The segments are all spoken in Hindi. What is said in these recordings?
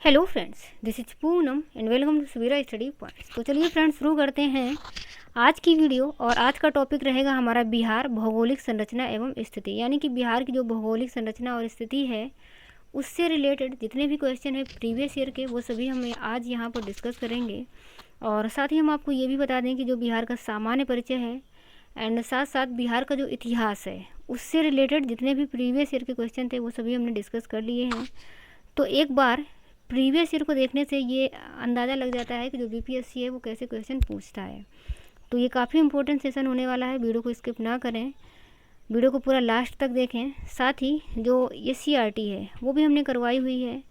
Hello friends, this is Poonam and welcome to Saveera study points. तो चलिए फ्रेंड्स, शुरू करते हैं आज की वीडियो। और आज का टॉपिक रहेगा हमारा बिहार भौगोलिक संरचना एवं स्थिति, यानी कि बिहार की जो भौगोलिक संरचना और स्थिति है उससे रिलेटेड जितने भी क्वेश्चन है प्रीवियस ईयर के, वो सभी हम आज यहाँ पर डिस्कस करेंगे। और साथ ही हम आपको ये भी बता दें कि जो बिहार का सामान्य परिचय है एंड साथ साथ बिहार का जो इतिहास है उससे रिलेटेड जितने भी प्रीवियस ईयर के क्वेश्चन थे वो सभी हमने डिस्कस कर लिए हैं। तो एक बार प्रीवियस ईयर को देखने से ये अंदाज़ा लग जाता है कि जो बीपीएससी है वो कैसे क्वेश्चन पूछता है। तो ये काफ़ी इंपॉर्टेंट सेशन होने वाला है, वीडियो को स्किप ना करें, वीडियो को पूरा लास्ट तक देखें। साथ ही जो एससीईआरटी है वो भी हमने करवाई हुई है,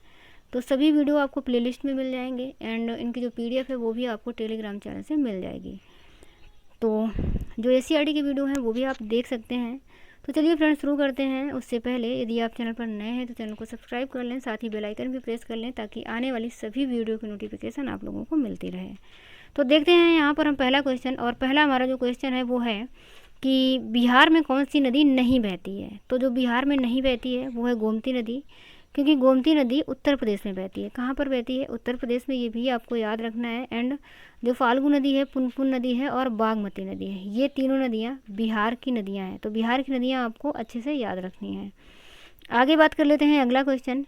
तो सभी वीडियो आपको प्लेलिस्ट में मिल जाएंगे एंड इनकी जो पीडीएफ है वो भी आपको टेलीग्राम चैनल से मिल जाएगी। तो जो एससीईआरटी की वीडियो है वो भी आप देख सकते हैं। तो चलिए फ्रेंड्स, शुरू करते हैं। उससे पहले यदि आप चैनल पर नए हैं तो चैनल को सब्सक्राइब कर लें, साथ ही बेल आइकन भी प्रेस कर लें ताकि आने वाली सभी वीडियो की नोटिफिकेशन आप लोगों को मिलती रहे। तो देखते हैं यहाँ पर हम पहला क्वेश्चन, और पहला हमारा जो क्वेश्चन है वो है कि बिहार में कौन सी नदी नहीं बहती है। तो जो बिहार में नहीं बहती है वो है गोमती नदी, क्योंकि गोमती नदी उत्तर प्रदेश में बहती है। कहाँ पर बहती है? उत्तर प्रदेश में, ये भी आपको याद रखना है। एंड जो फाल्गु नदी है, पुनपुन नदी है और बागमती नदी है, ये तीनों नदियाँ बिहार की नदियाँ हैं। तो बिहार की नदियाँ आपको अच्छे से याद रखनी है। आगे बात कर लेते हैं अगला क्वेश्चन।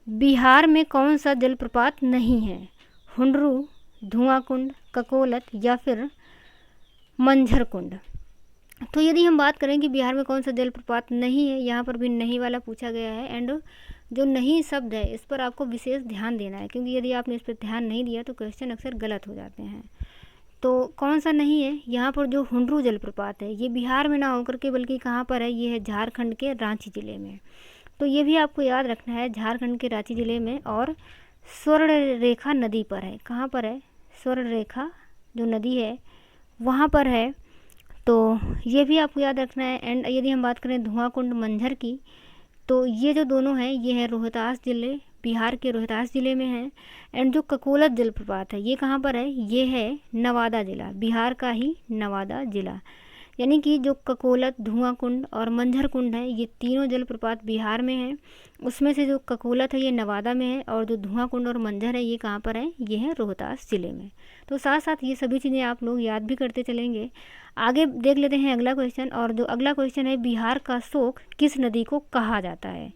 बिहार में कौन सा जलप्रपात नहीं है? हुंडरू, धुआं कुंड, ककोलत या फिर मंझर कुंड। तो यदि हम बात करें कि बिहार में कौन सा जलप्रपात नहीं है, यहाँ पर भी नहीं वाला पूछा गया है। एंड जो नहीं शब्द है इस पर आपको विशेष ध्यान देना है, क्योंकि यदि आपने इस पर ध्यान नहीं दिया तो क्वेश्चन अक्सर गलत हो जाते हैं। तो कौन सा नहीं है? यहाँ पर जो हुंडरू जलप्रपात है ये बिहार में ना होकर के बल्कि कहाँ पर है? ये है झारखंड के रांची ज़िले में। तो ये भी आपको याद रखना है, झारखंड के रांची ज़िले में, और स्वर्ण रेखा नदी पर है। कहाँ पर है? स्वर्ण रेखा जो नदी है वहाँ पर है। तो ये भी आपको याद रखना है। एंड यदि हम बात करें धुआं कुंड मंझर की, तो ये जो दोनों हैं ये है रोहतास ज़िले, बिहार के रोहतास ज़िले में है। एंड जो ककोलत जलप्रपात है ये कहाँ पर है? ये है नवादा ज़िला, बिहार का ही नवादा ज़िला। यानी कि जो ककोलत, धुआं कुंड और मंझर कुंड है ये तीनों जलप्रपात बिहार में हैं। उसमें से जो ककोलत है ये नवादा में है, और जो धुआं कुंड और मंझर है ये कहाँ पर है? ये है रोहतास ज़िले में। तो साथ साथ ये सभी चीज़ें आप लोग याद भी करते चलेंगे। आगे देख लेते हैं अगला क्वेश्चन, और जो अगला क्वेश्चन है, बिहार का शोक किस नदी को कहा जाता है?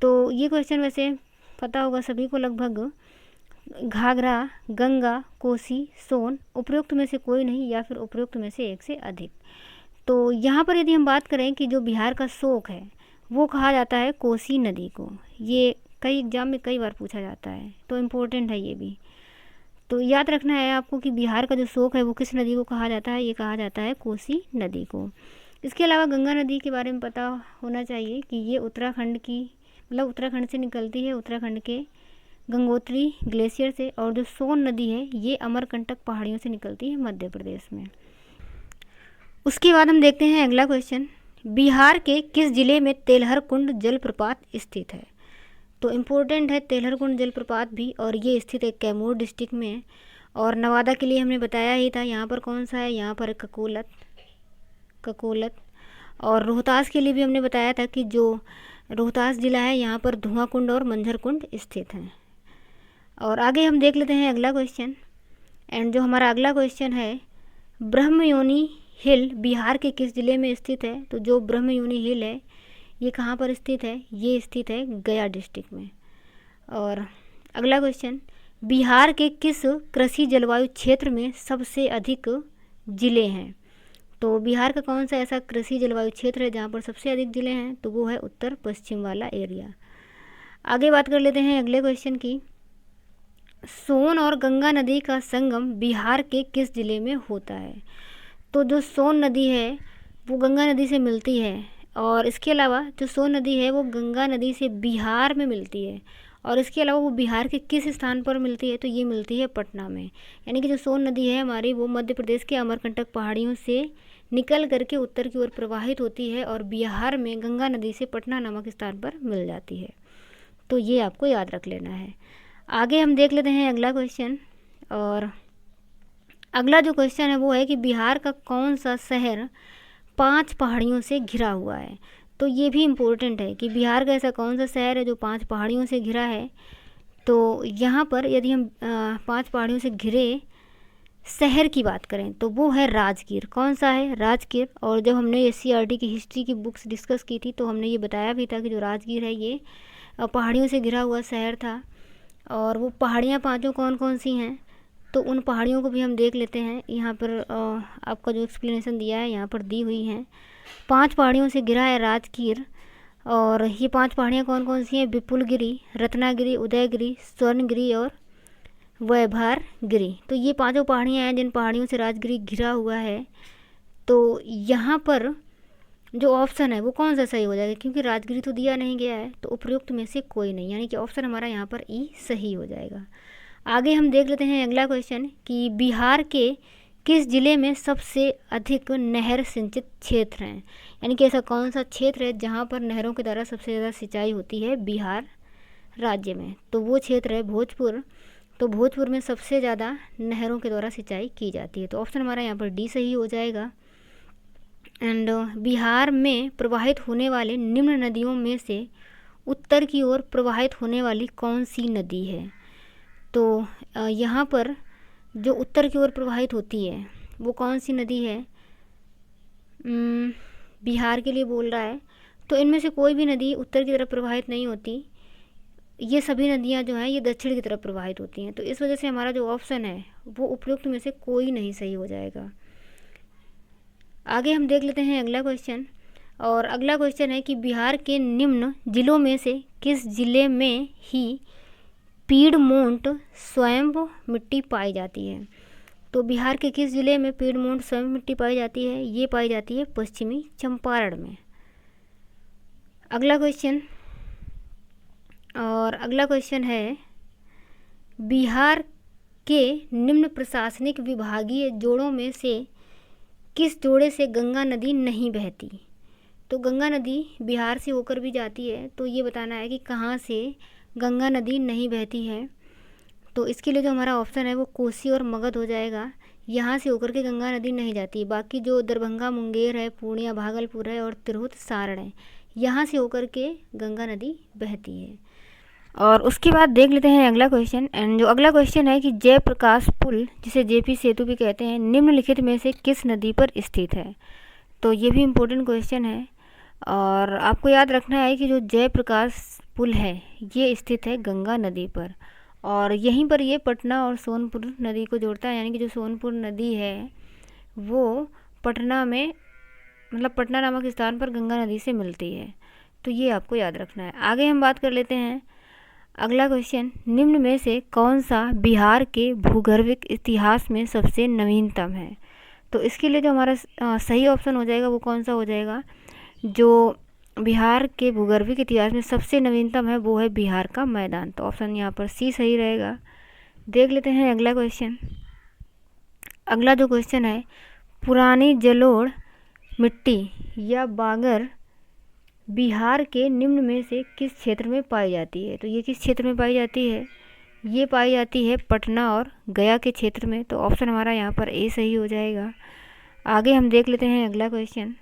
तो ये क्वेश्चन वैसे पता होगा सभी को लगभग। घाघरा, गंगा, कोसी, सोन, उपरोक्त में से कोई नहीं या फिर उपरोक्त में से एक से अधिक। तो यहाँ पर यदि हम बात करें कि जो बिहार का शोक है वो कहा जाता है कोसी नदी को। ये कई एग्जाम में कई बार पूछा जाता है, तो इम्पोर्टेंट है ये भी। तो याद रखना है आपको कि बिहार का जो शोक है वो किस नदी को कहा जाता है? ये कहा जाता है कोसी नदी को। इसके अलावा गंगा नदी के बारे में पता होना चाहिए कि ये उत्तराखंड की, मतलब उत्तराखंड से निकलती है, उत्तराखंड के गंगोत्री ग्लेशियर से। और जो सोन नदी है ये अमरकंटक पहाड़ियों से निकलती है मध्य प्रदेश में। उसके बाद हम देखते हैं अगला क्वेश्चन। बिहार के किस जिले में तेलहर कुंड जलप्रपात स्थित है? तो इम्पोर्टेंट है तेलहर कुंड जलप्रपात भी, और ये स्थित है कैमूर डिस्ट्रिक्ट में। और नवादा के लिए हमने बताया ही था। यहाँ पर कौन सा है? यहाँ पर ककोलत, ककोलत। और रोहतास के लिए भी हमने बताया था कि जो रोहतास ज़िला है यहाँ पर धुआं कुंड और मंझर कुंड स्थित हैं। और आगे हम देख लेते हैं अगला क्वेश्चन। एंड जो हमारा अगला क्वेश्चन है, ब्रह्मयोनी हिल बिहार के किस ज़िले में स्थित है? तो जो ब्रह्मयोनी हिल है ये कहाँ पर स्थित है? ये स्थित है गया डिस्ट्रिक्ट में। और अगला क्वेश्चन, बिहार के किस कृषि जलवायु क्षेत्र में सबसे अधिक ज़िले हैं? तो बिहार का कौन सा ऐसा कृषि जलवायु क्षेत्र है जहाँ पर सबसे अधिक ज़िले हैं? तो वो है उत्तर पश्चिम वाला एरिया। आगे बात कर लेते हैं अगले क्वेश्चन की। सोन और गंगा नदी का संगम बिहार के किस ज़िले में होता है? तो जो सोन नदी है वो गंगा नदी से मिलती है, और इसके अलावा जो सोन नदी है वो गंगा नदी से बिहार में मिलती है। और इसके अलावा वो बिहार के किस स्थान पर मिलती है? तो ये मिलती है पटना में। यानी कि जो सोन नदी है हमारी वो मध्य प्रदेश के अमरकंटक पहाड़ियों से निकल करके उत्तर की ओर प्रवाहित होती है, और बिहार में गंगा नदी से पटना नामक स्थान पर मिल जाती है। तो ये आपको याद रख लेना है। आगे हम देख लेते हैं अगला क्वेश्चन। और अगला जो क्वेश्चन है वो है कि बिहार का कौन सा शहर 5 पहाड़ियों से घिरा हुआ है? तो ये भी इम्पोर्टेंट है कि बिहार का ऐसा कौन सा शहर है जो 5 पहाड़ियों से घिरा है। तो यहाँ पर यदि हम 5 पहाड़ियों से घिरे शहर की बात करें तो वो है राजगीर। कौन सा है? राजगीर। और जब हमने SCERT की हिस्ट्री की बुक्स डिस्कस की थी तो हमने ये बताया भी था कि जो राजगीर है ये पहाड़ियों से घिरा हुआ शहर था। और वो पहाड़ियाँ पांचों कौन कौन सी हैं, तो उन पहाड़ियों को भी हम देख लेते हैं। यहाँ पर आपका जो एक्सप्लेनेशन दिया है यहाँ पर दी हुई हैं। 5 पहाड़ियों से घिरा है राजगीर। और ये 5 पहाड़ियाँ कौन कौन सी हैं? विपुलगिरी, रत्नागिरी, उदयगिरी, स्वर्णगिरी और वैभारगिरी। तो ये 5 पहाड़ियाँ हैं जिन पहाड़ियों से राजगिरी घिरा हुआ है। तो यहाँ पर जो ऑप्शन है वो कौन सा सही हो जाएगा, क्योंकि राजगिरी तो दिया नहीं गया है, तो उपयुक्त में से कोई नहीं, यानी कि ऑप्शन हमारा यहाँ पर ई सही हो जाएगा। आगे हम देख लेते हैं अगला क्वेश्चन कि बिहार के किस जिले में सबसे अधिक नहर सिंचित क्षेत्र हैं, यानी कि ऐसा कौन सा क्षेत्र है जहाँ पर नहरों के द्वारा सबसे ज़्यादा सिंचाई होती है बिहार राज्य में। तो वो क्षेत्र है भोजपुर। तो भोजपुर में सबसे ज़्यादा नहरों के द्वारा सिंचाई की जाती है, तो ऑप्शन हमारा यहाँ पर डी सही हो जाएगा। एंड बिहार में प्रवाहित होने वाले निम्न नदियों में से उत्तर की ओर प्रवाहित होने वाली कौन सी नदी है? तो यहाँ पर जो उत्तर की ओर प्रवाहित होती है वो कौन सी नदी है? बिहार के लिए बोल रहा है, तो इनमें से कोई भी नदी उत्तर की तरफ प्रवाहित नहीं होती। ये सभी नदियाँ जो हैं ये दक्षिण की तरफ प्रवाहित होती हैं, तो इस वजह से हमारा जो ऑप्शन है वो उपयुक्त में से कोई नहीं सही हो जाएगा। आगे हम देख लेते हैं अगला क्वेश्चन। और अगला क्वेश्चन है कि बिहार के निम्न जिलों में से किस जिले में ही पीडमोंट स्वयं मिट्टी पाई जाती है? तो बिहार के किस जिले में पीडमोंट स्वयं मिट्टी पाई जाती है? ये पाई जाती है पश्चिमी चंपारण में। अगला क्वेश्चन, और अगला क्वेश्चन है बिहार के निम्न प्रशासनिक विभागीय जोड़ों में से किस जोड़े से गंगा नदी नहीं बहती? तो गंगा नदी बिहार से होकर भी जाती है, तो ये बताना है कि कहाँ से गंगा नदी नहीं बहती है। तो इसके लिए जो हमारा ऑप्शन है वो कोसी और मगध हो जाएगा। यहाँ से होकर के गंगा नदी नहीं जाती, बाकी जो दरभंगा, मुंगेर है, पूर्णिया, भागलपुर है और तिरहुत, सारण है, यहाँ से होकर के गंगा नदी बहती है। और उसके बाद देख लेते हैं अगला क्वेश्चन। एंड जो अगला क्वेश्चन है कि जयप्रकाश पुल, जिसे JP सेतु भी कहते हैं, निम्नलिखित में से किस नदी पर स्थित है? तो ये भी इम्पोर्टेंट क्वेश्चन है और आपको याद रखना है कि जो जयप्रकाश पुल है ये स्थित है गंगा नदी पर, और यहीं पर ये पटना और सोनपुर नदी को जोड़ता है, यानी कि जो सोनपुर नदी है वो पटना में, मतलब पटना नामक स्थान पर गंगा नदी से मिलती है, तो ये आपको याद रखना है। आगे हम बात कर लेते हैं अगला क्वेश्चन, निम्न में से कौन सा बिहार के भूगर्भिक इतिहास में सबसे नवीनतम है? तो इसके लिए जो हमारा सही ऑप्शन हो जाएगा वो कौन सा हो जाएगा? जो बिहार के भूगर्भिक इतिहास में सबसे नवीनतम है वो है बिहार का मैदान, तो ऑप्शन यहाँ पर सी सही रहेगा। देख लेते हैं अगला क्वेश्चन। अगला जो क्वेश्चन है, पुरानी जलोढ़ मिट्टी या बागर बिहार के निम्न में से किस क्षेत्र में पाई जाती है? तो ये किस क्षेत्र में पाई जाती है? ये पाई जाती है पटना और गया के क्षेत्र में, तो ऑप्शन हमारा यहाँ पर ए सही हो जाएगा। आगे हम देख लेते हैं अगला क्वेश्चन,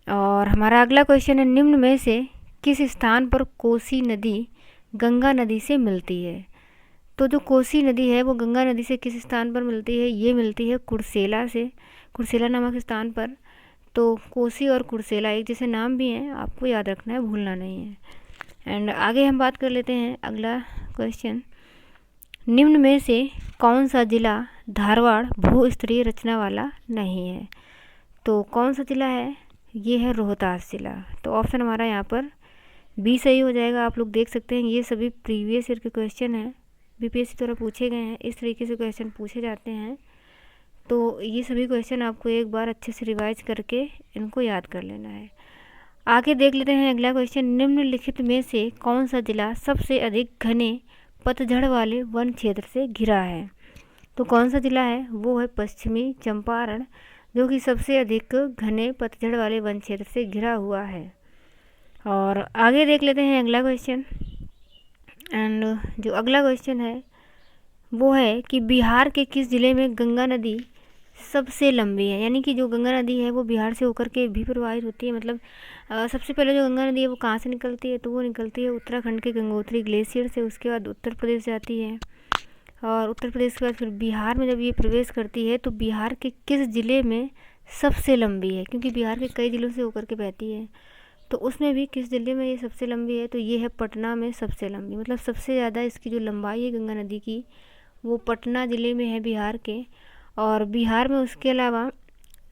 और हमारा अगला क्वेश्चन है, निम्न में से किस स्थान पर कोसी नदी गंगा नदी से मिलती है? तो जो कोसी नदी है वो गंगा नदी से किस स्थान पर मिलती है? ये मिलती है कुर्सेला से, कुर्सेला नामक स्थान पर। तो कोसी और कुर्सेला एक जैसे नाम भी हैं, आपको याद रखना है, भूलना नहीं है। एंड आगे हम बात कर लेते हैं अगला क्वेश्चन, निम्न में से कौन सा जिला धारवाड़ भूस्तरीय रचना वाला नहीं है? तो कौन सा जिला है? ये है रोहतास जिला, तो ऑप्शन हमारा यहाँ पर बी सही हो जाएगा। आप लोग देख सकते हैं ये सभी प्रीवियस ईयर के क्वेश्चन हैं, BPSC द्वारा पूछे गए हैं, इस तरीके से क्वेश्चन पूछे जाते हैं। तो ये सभी क्वेश्चन आपको एक बार अच्छे से रिवाइज करके इनको याद कर लेना है। आगे देख लेते हैं अगला क्वेश्चन, निम्नलिखित में से कौन सा जिला सबसे अधिक घने पतझड़ वाले वन क्षेत्र से घिरा है? तो कौन सा जिला है? वो है पश्चिमी चंपारण, जो कि सबसे अधिक घने पतझड़ वाले वन क्षेत्र से घिरा हुआ है। और आगे देख लेते हैं अगला क्वेश्चन। एंड जो अगला क्वेश्चन है वो है कि बिहार के किस ज़िले में गंगा नदी सबसे लंबी है, यानी कि जो गंगा नदी है वो बिहार से होकर के भी प्रवाहित होती है। मतलब सबसे पहले जो गंगा नदी है वो कहाँ से निकलती है, तो वो निकलती है उत्तराखंड के गंगोत्री ग्लेशियर से। उसके बाद उत्तर प्रदेश जाती है, और उत्तर प्रदेश के बाद फिर बिहार में जब ये प्रवेश करती है तो बिहार के किस ज़िले में सबसे लंबी है, क्योंकि बिहार के कई ज़िलों से होकर के बहती है, तो उसमें भी किस ज़िले में ये सबसे लंबी है, तो ये है पटना में सबसे लंबी। मतलब सबसे ज़्यादा इसकी जो लंबाई है गंगा नदी की वो पटना ज़िले में है बिहार के। और बिहार में उसके अलावा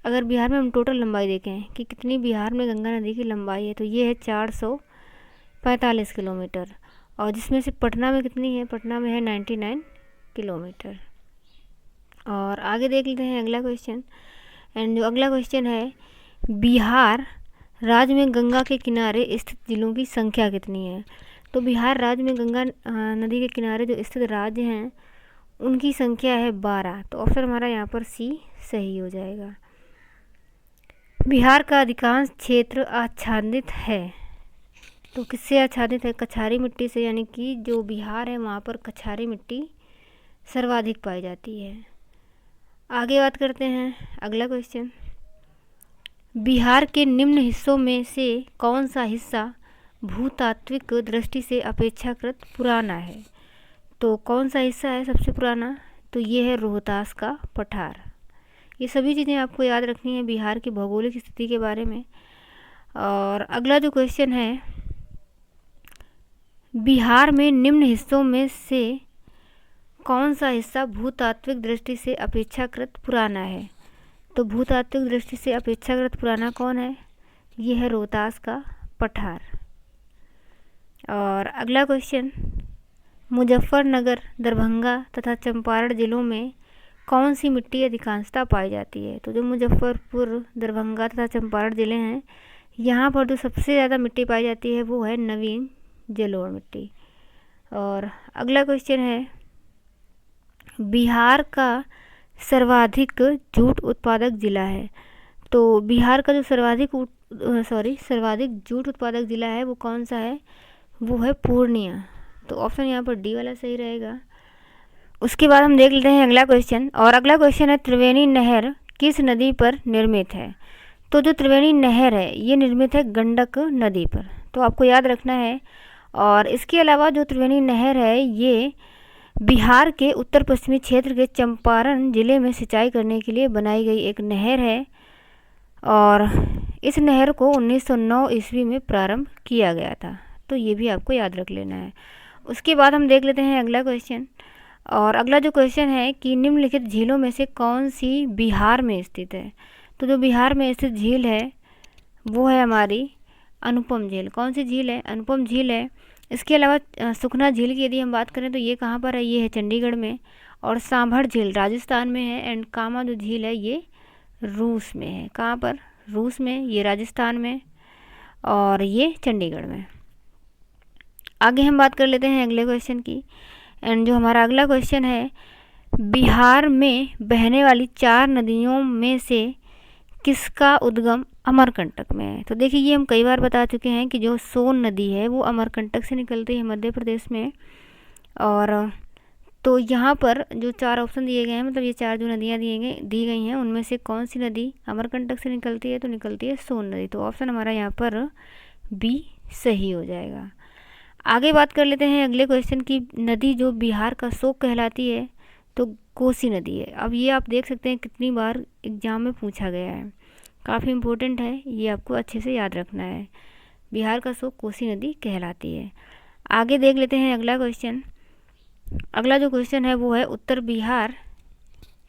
अगर बिहार में हम टोटल लंबाई देखें कि कितनी बिहार में गंगा नदी की लंबाई है, तो ये है 445 किलोमीटर, और जिसमें से पटना में कितनी है, पटना में है 99 किलोमीटर। और आगे देख लेते हैं अगला क्वेश्चन। एंड जो अगला क्वेश्चन है, बिहार राज्य में गंगा के किनारे स्थित जिलों की संख्या कितनी है। तो बिहार राज्य में गंगा नदी के किनारे जो स्थित राज्य हैं उनकी संख्या है 12। तो ऑप्शन हमारा यहाँ पर सी सही हो जाएगा। बिहार का अधिकांश क्षेत्र आच्छादित है, तो किससे आच्छादित है, कछारी मिट्टी से, यानी कि जो बिहार है वहाँ पर कछारी मिट्टी सर्वाधिक पाई जाती है। आगे बात करते हैं अगला क्वेश्चन, बिहार के निम्न हिस्सों में से कौन सा हिस्सा भूतात्विक दृष्टि से अपेक्षाकृत पुराना है। तो कौन सा हिस्सा है सबसे पुराना, तो ये है रोहतास का पठार। ये सभी चीज़ें आपको याद रखनी है बिहार की भौगोलिक स्थिति के बारे में। और अगला जो क्वेश्चन है, बिहार में निम्न हिस्सों में से कौन सा हिस्सा भूतात्विक दृष्टि से अपेक्षाकृत पुराना है। तो भूतात्विक दृष्टि से अपेक्षाकृत पुराना कौन है, ये है रोहतास का पठार। और अगला क्वेश्चन, मुजफ्फरनगर, दरभंगा तथा चंपारण जिलों में कौन सी मिट्टी अधिकांशतः पाई जाती है। तो जो मुजफ्फरपुर, दरभंगा तथा चंपारण ज़िले हैं यहाँ पर जो सबसे ज़्यादा मिट्टी पाई जाती है वो है नवीन जलोढ़ मिट्टी। और अगला क्वेश्चन है, बिहार का सर्वाधिक जूट उत्पादक जिला है। तो बिहार का जो सर्वाधिक जूट उत्पादक जिला है वो कौन सा है, वो है पूर्णिया। तो ऑप्शन यहाँ पर डी वाला सही रहेगा। उसके बाद हम देख लेते हैं अगला क्वेश्चन, और अगला क्वेश्चन है, त्रिवेणी नहर किस नदी पर निर्मित है। तो जो त्रिवेणी नहर है ये निर्मित है गंडक नदी पर, तो आपको याद रखना है। और इसके अलावा जो त्रिवेणी नहर है ये बिहार के उत्तर पश्चिमी क्षेत्र के चंपारण जिले में सिंचाई करने के लिए बनाई गई एक नहर है, और इस नहर को 1909 ईस्वी में प्रारंभ किया गया था। तो ये भी आपको याद रख लेना है। उसके बाद हम देख लेते हैं अगला क्वेश्चन, और अगला जो क्वेश्चन है कि निम्नलिखित झीलों में से कौन सी बिहार में स्थित है। तो जो बिहार में स्थित झील है वो है हमारी अनुपम झील। कौन सी झील है, अनुपम झील है। इसके अलावा सुखना झील की यदि हम बात करें तो ये कहाँ पर है, ये है चंडीगढ़ में, और सांभर झील राजस्थान में है, एंड कामा जो झील है ये रूस में है। कहाँ पर, रूस में, ये राजस्थान में, और ये चंडीगढ़ में। आगे हम बात कर लेते हैं अगले क्वेश्चन की। एंड जो हमारा अगला क्वेश्चन है, बिहार में बहने वाली 4 नदियों में से किसका उद्गम अमरकंटक में है। तो देखिए ये हम कई बार बता चुके हैं कि जो सोन नदी है वो अमरकंटक से निकलती है मध्य प्रदेश में। और तो यहाँ पर जो 4 ऑप्शन दिए गए हैं, मतलब ये 4 जो नदियाँ दी गई हैं उनमें से कौन सी नदी अमरकंटक से निकलती है, तो निकलती है सोन नदी। तो ऑप्शन हमारा यहाँ पर बी सही हो जाएगा। आगे बात कर लेते हैं अगले क्वेश्चन की, नदी जो बिहार का शोक कहलाती है तो कोसी नदी है। अब ये आप देख सकते हैं कितनी बार एग्जाम में पूछा गया है, काफ़ी इम्पोर्टेंट है, ये आपको अच्छे से याद रखना है। बिहार का शोक कोसी नदी कहलाती है। आगे देख लेते हैं अगला क्वेश्चन। अगला जो क्वेश्चन है वो है, उत्तर बिहार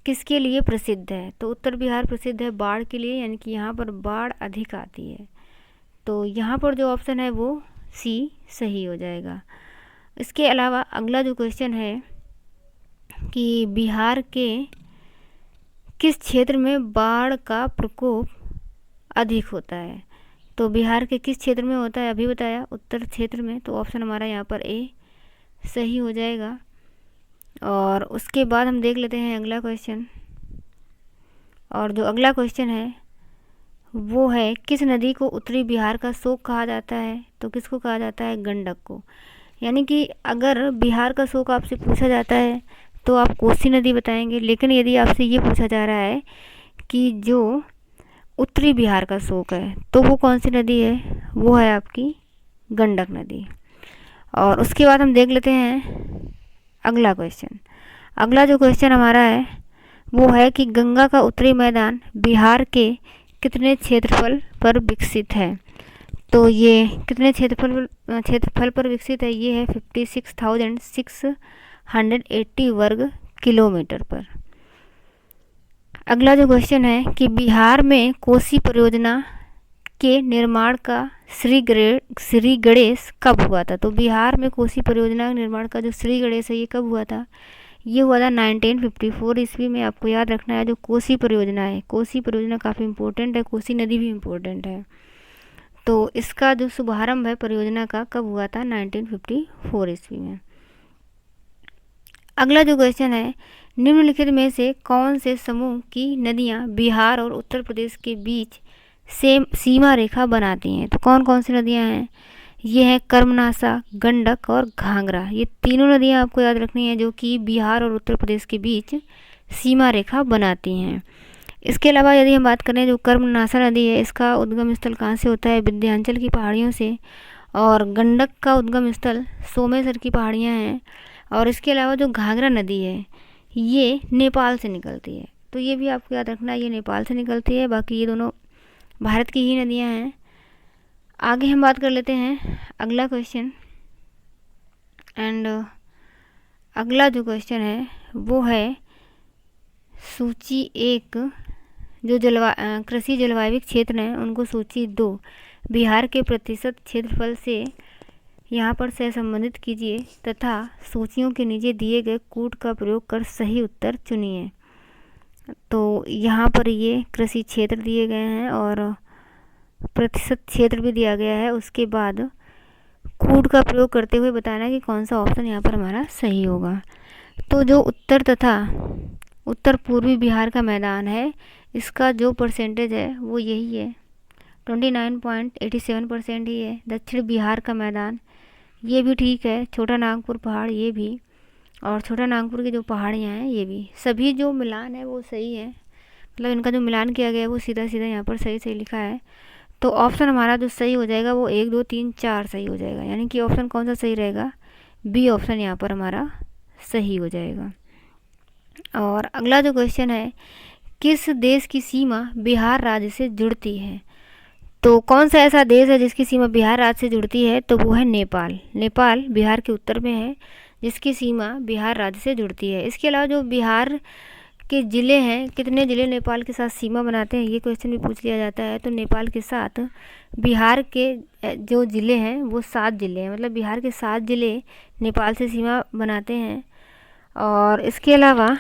किसके लिए प्रसिद्ध है। तो उत्तर बिहार प्रसिद्ध है बाढ़ के लिए, यानी कि यहाँ पर बाढ़ अधिक आती है। तो यहाँ पर जो ऑप्शन है वो सी सही हो जाएगा। इसके अलावा अगला जो क्वेश्चन है कि बिहार के किस क्षेत्र में बाढ़ का प्रकोप अधिक होता है। तो बिहार के किस क्षेत्र में होता है, अभी बताया, उत्तर क्षेत्र में। तो ऑप्शन हमारा यहाँ पर ए सही हो जाएगा। और उसके बाद हम देख लेते हैं अगला क्वेश्चन, और जो अगला क्वेश्चन है वो है, किस नदी को उत्तरी बिहार का शोक कहा जाता है। तो किसको कहा जाता है, गंडक को। यानी कि अगर बिहार का शोक आपसे पूछा जाता है तो आप कोसी नदी बताएंगे। लेकिन यदि आपसे ये पूछा जा रहा है कि जो उत्तरी बिहार का शोक है तो वो कौन सी नदी है, वो है आपकी गंडक नदी। और उसके बाद हम देख लेते हैं अगला क्वेश्चन। अगला जो क्वेश्चन हमारा है वो है कि गंगा का उत्तरी मैदान बिहार के कितने क्षेत्रफल पर विकसित है। तो ये कितने क्षेत्रफल पर विकसित है, ये है 56,680 वर्ग किलोमीटर पर। अगला जो क्वेश्चन है कि बिहार में कोसी परियोजना के निर्माण का श्री गणेश कब हुआ था। तो बिहार में कोसी परियोजना के निर्माण का जो श्री गणेश है ये कब हुआ था, ये हुआ था 1954 ईस्वी में। आपको याद रखना है जो कोसी परियोजना है, कोसी परियोजना काफ़ी इंपॉर्टेंट है, कोसी नदी भी इम्पोर्टेंट है। तो इसका जो शुभारंभ है परियोजना का कब हुआ था, 1954 ईस्वी में। अगला जो क्वेश्चन है, निम्नलिखित में से कौन से समूह की नदियाँ बिहार और उत्तर प्रदेश के बीच सीमा रेखा बनाती हैं। तो कौन कौन सी नदियाँ हैं, ये है कर्मनाशा, गंडक और घाघरा। ये तीनों नदियाँ आपको याद रखनी है जो कि बिहार और उत्तर प्रदेश के बीच सीमा रेखा बनाती हैं। इसके अलावा यदि हम बात करें जो कर्मनाशा नदी है, इसका उद्गम स्थल कहाँ से होता है, विंध्याचल की पहाड़ियों से। और गंडक का उद्गम स्थल सोमेश्वर की पहाड़ियाँ हैं। और इसके अलावा जो घाघरा नदी है ये नेपाल से निकलती है। तो ये भी आपको याद रखना है, ये नेपाल से निकलती है, बाकी ये दोनों भारत की ही नदियाँ हैं। आगे हम बात कर लेते हैं अगला क्वेश्चन। एंड अगला जो क्वेश्चन है वो है सूची 1 जो कृषि जलवायविक क्षेत्र हैं उनको सूची 2 बिहार के प्रतिशत क्षेत्रफल से यहाँ पर सहसंबंधित कीजिए तथा सूचियों के नीचे दिए गए कूट का प्रयोग कर सही उत्तर चुनिए। तो यहाँ पर ये कृषि क्षेत्र दिए गए हैं और प्रतिशत क्षेत्र भी दिया गया है। उसके बाद कूट का प्रयोग करते हुए बताना कि कौन सा ऑप्शन यहाँ पर हमारा सही होगा। तो जो उत्तर तथा उत्तर पूर्वी बिहार का मैदान है इसका जो परसेंटेज है वो यही है, 29.87% ही है। दक्षिण बिहार का मैदान ये भी ठीक है, छोटा नागपुर पहाड़ ये भी, और छोटा नागपुर की जो पहाड़ियाँ हैं ये भी, सभी जो मिलान है वो सही है, मतलब इनका जो मिलान किया गया है वो सीधा सीधा यहाँ पर सही सही लिखा है। तो ऑप्शन हमारा जो सही हो जाएगा वो 1 2 3 4 सही हो जाएगा, यानी कि ऑप्शन कौन सा सही रहेगा, बी ऑप्शन यहाँ पर हमारा सही हो जाएगा। और अगला जो क्वेश्चन है, किस देश की सीमा बिहार राज्य से जुड़ती है। तो कौन सा ऐसा देश है जिसकी सीमा बिहार राज्य से जुड़ती है, तो वो है नेपाल। नेपाल बिहार के उत्तर में है जिसकी सीमा बिहार राज्य से जुड़ती है। इसके अलावा जो बिहार के ज़िले हैं, कितने ज़िले नेपाल के साथ सीमा बनाते हैं, ये क्वेश्चन भी पूछ लिया जाता है। तो नेपाल के साथ बिहार के जो ज़िले हैं वो 7 ज़िले हैं, मतलब बिहार के 7 ज़िले नेपाल से सीमा बनाते हैं। और इसके अलावा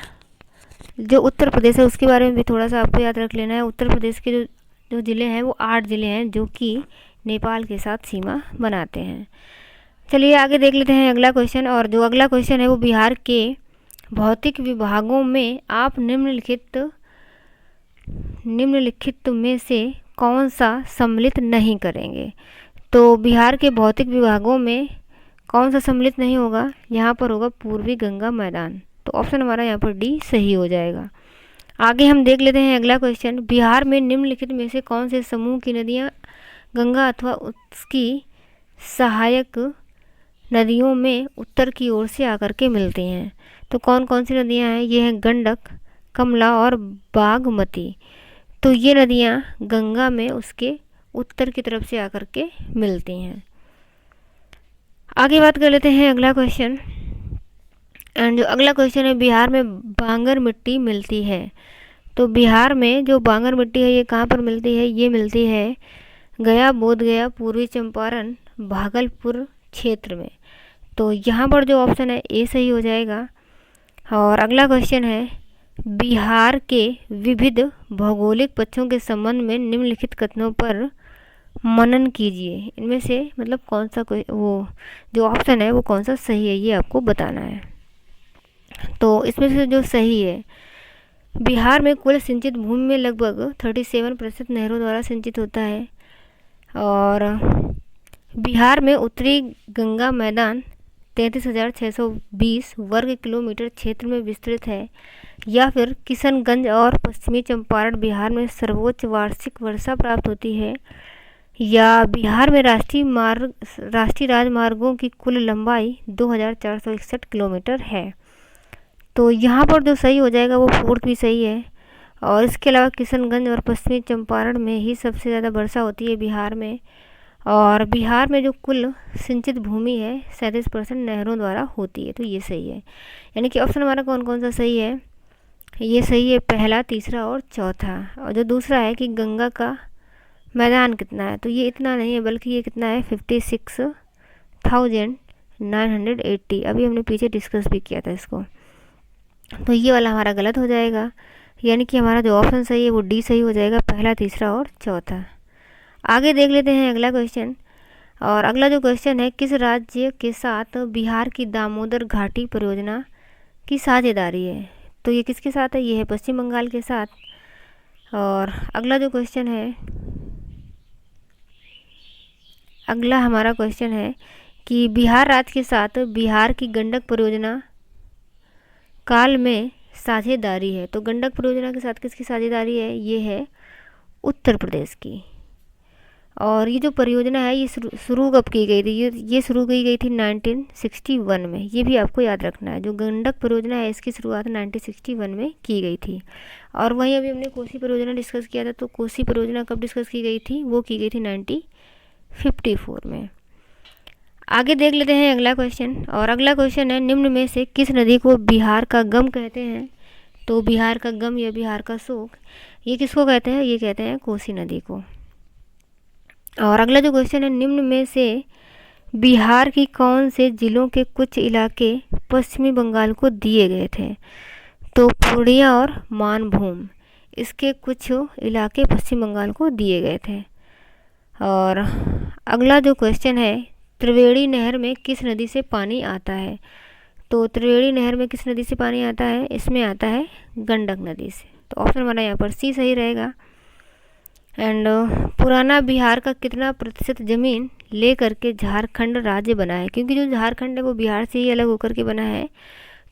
जो उत्तर प्रदेश है उसके बारे में भी थोड़ा सा आपको याद रख लेना है। उत्तर प्रदेश के जो ज़िले हैं वो 8 ज़िले हैं जो कि नेपाल के साथ सीमा बनाते हैं। चलिए आगे देख लेते हैं अगला क्वेश्चन। और जो अगला क्वेश्चन है वो बिहार के भौतिक विभागों में आप निम्नलिखित में से कौन सा सम्मिलित नहीं करेंगे। तो बिहार के भौतिक विभागों में कौन सा सम्मिलित नहीं होगा, यहाँ पर होगा पूर्वी गंगा मैदान। तो ऑप्शन हमारा यहाँ पर डी सही हो जाएगा। आगे हम देख लेते हैं अगला क्वेश्चन। बिहार में निम्नलिखित में से कौन से समूह की नदियाँ गंगा अथवा उसकी सहायक नदियों में उत्तर की ओर से आकर के मिलती हैं। तो कौन कौन सी नदियाँ हैं, ये हैं गंडक, कमला और बागमती। तो ये नदियाँ गंगा में उसके उत्तर की तरफ से आकर के मिलती हैं। आगे बात कर लेते हैं अगला क्वेश्चन। एंड जो अगला क्वेश्चन है, बिहार में बांगर मिट्टी मिलती है। तो बिहार में जो बांगर मिट्टी है ये कहाँ पर मिलती है, ये मिलती है गया, बोधगया, पूर्वी चंपारण, भागलपुर क्षेत्र में। तो यहाँ पर जो ऑप्शन है ए सही हो जाएगा। और अगला क्वेश्चन है, बिहार के विविध भौगोलिक पक्षों के संबंध में निम्नलिखित कथनों पर मनन कीजिए। इनमें से मतलब कौन सा कोई वो जो ऑप्शन है वो कौन सा सही है ये आपको बताना है। तो इसमें से जो सही है, बिहार में कुल सिंचित भूमि में लगभग 37% नहरों द्वारा सिंचित होता है। और बिहार में उत्तरी गंगा मैदान 33,620 वर्ग किलोमीटर क्षेत्र में विस्तृत है, या फिर किशनगंज और पश्चिमी चंपारण बिहार में सर्वोच्च वार्षिक वर्षा प्राप्त होती है, या बिहार में राष्ट्रीय राजमार्गों की कुल लंबाई 2,461 किलोमीटर है। तो यहाँ पर जो सही हो जाएगा वो फोर्थ भी सही है। और इसके अलावा किशनगंज और पश्चिमी चंपारण में ही सबसे ज़्यादा वर्षा होती है बिहार में, और बिहार में जो कुल सिंचित भूमि है 37% नहरों द्वारा होती है। तो ये सही है, यानी कि ऑप्शन हमारा कौन कौन सा सही है? ये सही है पहला, तीसरा और चौथा। और जो दूसरा है कि गंगा का मैदान कितना है, तो ये इतना नहीं है, बल्कि ये कितना है 56,980। अभी हमने पीछे डिस्कस भी किया था इसको। तो ये वाला हमारा गलत हो जाएगा, यानी कि हमारा जो ऑप्शन सही है वो डी सही हो जाएगा, पहला, तीसरा और चौथा। आगे देख लेते हैं अगला क्वेश्चन। और अगला जो क्वेश्चन है, किस राज्य के साथ बिहार की दामोदर घाटी परियोजना की साझेदारी है? तो ये किसके साथ है? ये है पश्चिम बंगाल के साथ। और अगला जो क्वेश्चन है, अगला हमारा क्वेश्चन है कि बिहार राज्य के साथ बिहार की गंडक परियोजना काल में साझेदारी है। तो गंडक परियोजना के साथ किसकी साझेदारी है? ये है उत्तर प्रदेश की। और ये जो परियोजना है ये शुरू कब की गई थी? ये शुरू की गई थी 1961 में। ये भी आपको याद रखना है। जो गंडक परियोजना है इसकी शुरुआत 1961 में की गई थी। और वहीं अभी हमने कोसी परियोजना डिस्कस किया था, तो कोसी परियोजना कब डिस्कस की गई थी? वो की गई थी 1954 में। आगे देख लेते हैं अगला क्वेश्चन। और अगला क्वेश्चन है, निम्न में से किस नदी को बिहार का गम कहते हैं? तो बिहार का गम या बिहार का शोक, ये किसको कहते हैं? ये कहते हैं कोसी नदी को। और अगला जो क्वेश्चन है, निम्न में से बिहार की कौन से जिलों के कुछ इलाके पश्चिमी बंगाल को दिए गए थे? तो पूर्णिया और मानभूम, इसके कुछ इलाके पश्चिम बंगाल को दिए गए थे। और अगला जो क्वेश्चन है, त्रिवेणी नहर में किस नदी से पानी आता है? तो त्रिवेणी नहर में किस नदी से पानी आता है? इसमें आता है गंडक नदी से। तो ऑप्शन हमारा यहाँ पर सी सही रहेगा। एंड पुराना बिहार का कितना प्रतिशत जमीन ले करके झारखंड राज्य बना है? क्योंकि जो झारखंड है वो बिहार से ही अलग होकर के बना है,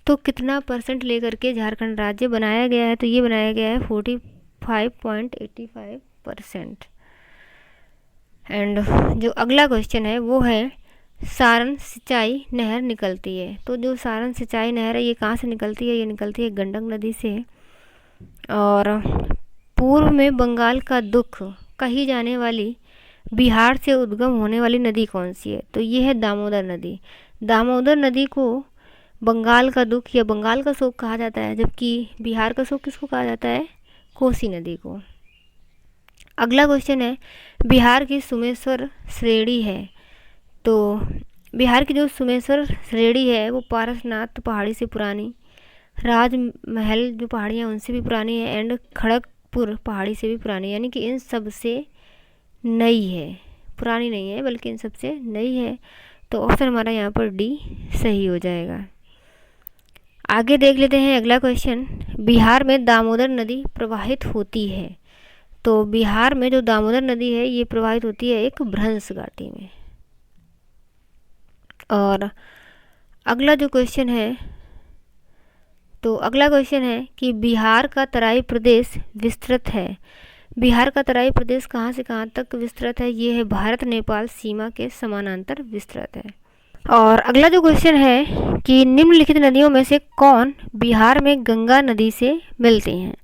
तो कितना परसेंट ले करके झारखंड राज्य बनाया गया है? तो ये बनाया गया है 45.85%। एंड जो अगला क्वेश्चन है वो है, सारण सिंचाई नहर निकलती है। तो जो सारण सिंचाई नहर है ये कहाँ से निकलती है? ये निकलती है गंडक नदी से। और पूर्व में बंगाल का दुख कही जाने वाली बिहार से उद्गम होने वाली नदी कौन सी है? तो ये है दामोदर नदी। दामोदर नदी को बंगाल का दुख या बंगाल का शोक कहा जाता है, जबकि बिहार का शोक किसको कहा जाता है? कोसी नदी को। अगला क्वेश्चन है, बिहार की सुमेश्वर श्रेणी है। तो बिहार की जो सुमेश्वर श्रेणी है वो पारसनाथ पहाड़ी से पुरानी, राजमहल जो पहाड़ियाँ उनसे भी पुरानी है, एंड खड़गपुर पहाड़ी से भी पुरानी, यानी कि इन सब से नई है, पुरानी नहीं है बल्कि इन सब से नई है। तो ऑप्शन हमारा यहाँ पर डी सही हो जाएगा। आगे देख लेते हैं अगला क्वेश्चन, बिहार में दामोदर नदी प्रवाहित होती है। तो बिहार में जो दामोदर नदी है ये प्रवाहित होती है एक भ्रंश घाटी में। और अगला जो क्वेश्चन है, तो अगला क्वेश्चन है कि बिहार का तराई प्रदेश विस्तृत है। बिहार का तराई प्रदेश कहाँ से कहाँ तक विस्तृत है? ये है भारत नेपाल सीमा के समानांतर विस्तृत है। और अगला जो क्वेश्चन है कि निम्नलिखित नदियों में से कौन बिहार में गंगा नदी से मिलती हैं?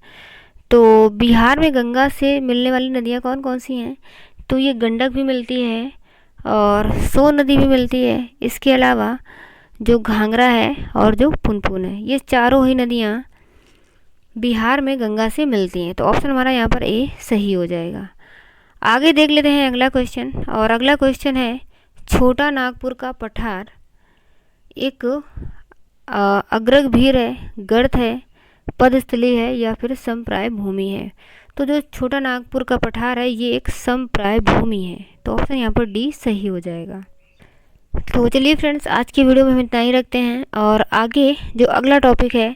तो बिहार में गंगा से मिलने वाली नदियाँ कौन कौन सी हैं? तो ये गंडक भी मिलती है और सोन नदी भी मिलती है। इसके अलावा जो घाघरा है और जो पुनपुन है, ये चारों ही नदियाँ बिहार में गंगा से मिलती हैं। तो ऑप्शन हमारा यहाँ पर ए सही हो जाएगा। आगे देख लेते हैं अगला क्वेश्चन। और अगला क्वेश्चन है, छोटा नागपुर का पठार एक अग्रगभीर है, गर्त है, पदस्थली है या फिर समप्राय भूमि है? तो जो छोटा नागपुर का पठार है ये एक समप्राय भूमि है। तो ऑप्शन यहाँ पर डी सही हो जाएगा। तो चलिए फ्रेंड्स, आज की वीडियो में हम इतना ही रखते हैं। और आगे जो अगला टॉपिक है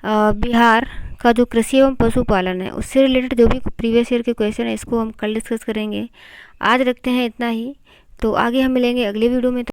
बिहार का जो कृषि एवं पशुपालन है उससे रिलेटेड जो भी प्रीवियस ईयर के क्वेश्चन है इसको हम कल डिस्कस करेंगे। आज रखते हैं इतना ही। तो आगे हम मिलेंगे अगले वीडियो में।